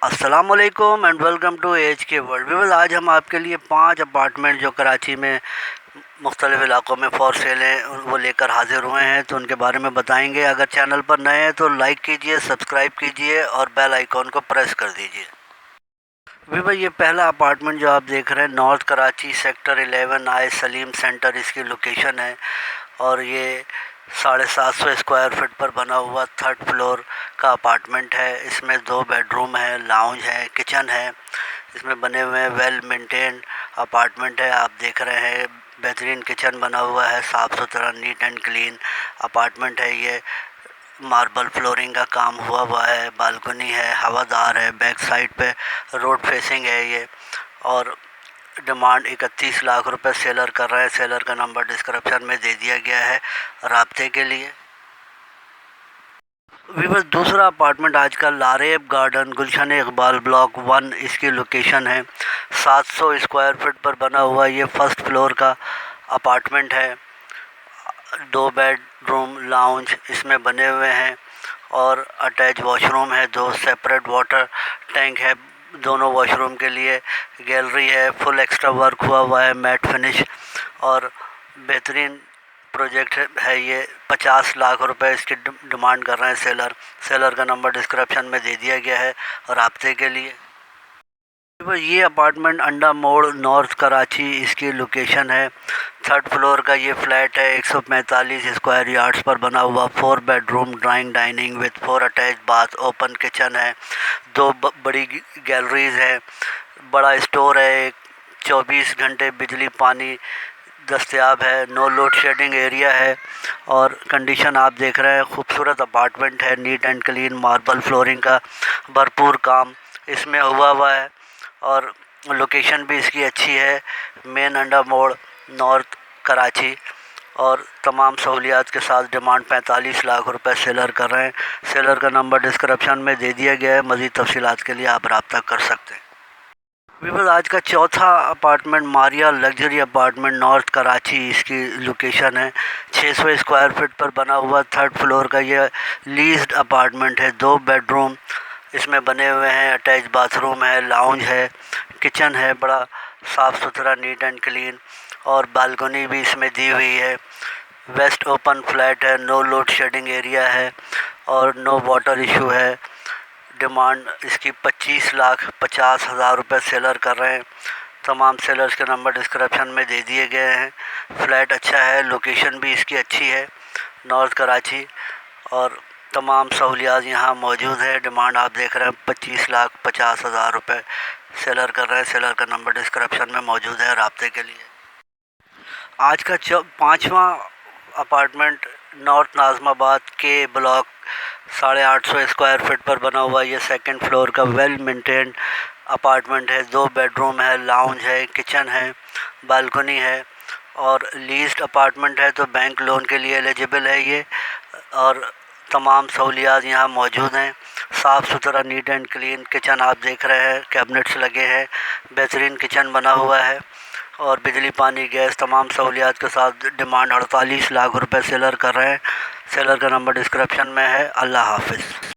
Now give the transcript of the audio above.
अस्सलामुअलैकुम and welcome to H के world viewers. आज हम आपके लिए 5 अपार्टमेंट जो कराची में मुख्तलिफ़ इलाक़ों में फॉर सेल हैं वो लेकर हाज़िर हुए हैं, तो उनके बारे में बताएंगे। अगर चैनल पर नए हैं तो लाइक कीजिए, सब्सक्राइब कीजिए और बेल आइकॉन को प्रेस कर दीजिए। भाई ये पहला अपार्टमेंट जो आप देख रहे हैं नॉर्थ कराची सेक्टर 11 आई सलीम सेंटर इसकी लोकेशन है और ये 750 स्क्वायर फीट पर बना हुआ 3rd फ्लोर का अपार्टमेंट है। इसमें 2 बेडरूम है, लाउंज है, किचन है। इसमें बने हुए हैं, वेल मेंटेन अपार्टमेंट है। आप देख रहे हैं बेहतरीन किचन बना हुआ है, साफ़ सुथरा नीट एंड क्लीन अपार्टमेंट है। ये मार्बल फ्लोरिंग का काम हुआ है, बालकनी है, हवादार है, बैक साइड पे रोड फेसिंग है ये। और डिमांड 31 लाख रुपए सेलर कर रहे हैं। सेलर का नंबर डिस्क्रिप्शन में दे दिया गया है राब्ते के लिए। वीवर दूसरा अपार्टमेंट आज का लारेब गार्डन गुलशन इकबाल ब्लॉक 1 इसकी लोकेशन है। 700 स्क्वायर फीट पर बना हुआ ये 1st फ्लोर का अपार्टमेंट है। 2 बेडरूम लाउंज इसमें बने हुए हैं और अटैच वॉशरूम है, 2 सेपरेट वाटर टैंक है दोनों वॉशरूम के लिए। गैलरी है, फुल एक्स्ट्रा वर्क हुआ है, मैट फिनिश और बेहतरीन प्रोजेक्ट है ये। 50 लाख रुपए इसकी डिमांड कर रहे हैं सेलर। सेलर का नंबर डिस्क्रिप्शन में दे दिया गया है राब्ते के लिए। ये अपार्टमेंट अंडा मोड़ नॉर्थ कराची इसकी लोकेशन है। 3rd फ्लोर का ये फ्लैट है। 145 स्क्वायर यार्ड्स पर बना हुआ 4 bedroom drawing dining with 4 attach bath, open kitchen है, 2 बड़ी गैलरीज है, बड़ा स्टोर है, 24 घंटे बिजली पानी दस्तयाब है, नो लोड शेडिंग एरिया है और कंडीशन आप देख रहे हैं। खूबसूरत अपार्टमेंट है, neat and clean, marble flooring का भरपूर काम इसमें हुआ है और लोकेशन भी इसकी अच्छी है। मेन अंडा मोड़ नॉर्थ कराची और तमाम सहूलियात के साथ। डिमांड 45 लाख रुपए सेलर कर रहे हैं। सेलर का नंबर डिस्क्रिप्शन में दे दिया गया है, मज़ीद तफसीलात के लिए आप रब्ता कर सकते हैं। वीवर आज का चौथा apartment Maria luxury apartment north Karachi इसकी लोकेशन है। 600 स्क्वायर फीट पर बना हुआ 3rd फ्लोर का ये लीज्ड अपार्टमेंट है। 2 बेडरूम इसमें बने हुए हैं, अटैच बाथरूम है, लाउंज है, किचन है, बड़ा साफ़ सुथरा नीट एंड क्लीन और बालकनी भी इसमें दी हुई है। वेस्ट ओपन फ्लैट है, नो लोड शेडिंग एरिया है और नो वाटर इशू है। डिमांड इसकी 25,50,000 रुपये सेलर कर रहे हैं। तमाम सेलर्स के नंबर डिस्क्रिप्शन में दे दिए गए हैं। फ्लैट अच्छा है, लोकेशन भी इसकी अच्छी है नॉर्थ कराची और तमाम सहूलियात यहाँ मौजूद है। डिमांड आप देख रहे हैं 25,50,000 रुपये सेलर कर रहे हैं। सेलर का नंबर डिस्क्रिप्शन में मौजूद है राब्ते के लिए। आज का 5वां अपार्टमेंट नॉर्थ नाज़माबाद के ब्लॉक 850 स्क्वायर फीट पर बना हुआ ये 2nd फ्लोर का वेल मेंटेन्ड अपार्टमेंट है। 2 बेडरूम है, लाउंज है, किचन है, बालकनी है और लीज्ड अपार्टमेंट है तो बैंक लोन के लिए एलिजिबल है ये और तमाम सहूलियात यहाँ मौजूद हैं। साफ़ सुथरा नीट एंड क्लीन किचन आप देख रहे हैं, कैबिनेट्स लगे हैं, बेहतरीन किचन बना हुआ है और बिजली पानी गैस तमाम सहूलियात के साथ। डिमांड 48 लाख रुपए सेलर कर रहे हैं। सेलर का नंबर डिस्क्रिप्शन में है। अल्लाह हाफिज़।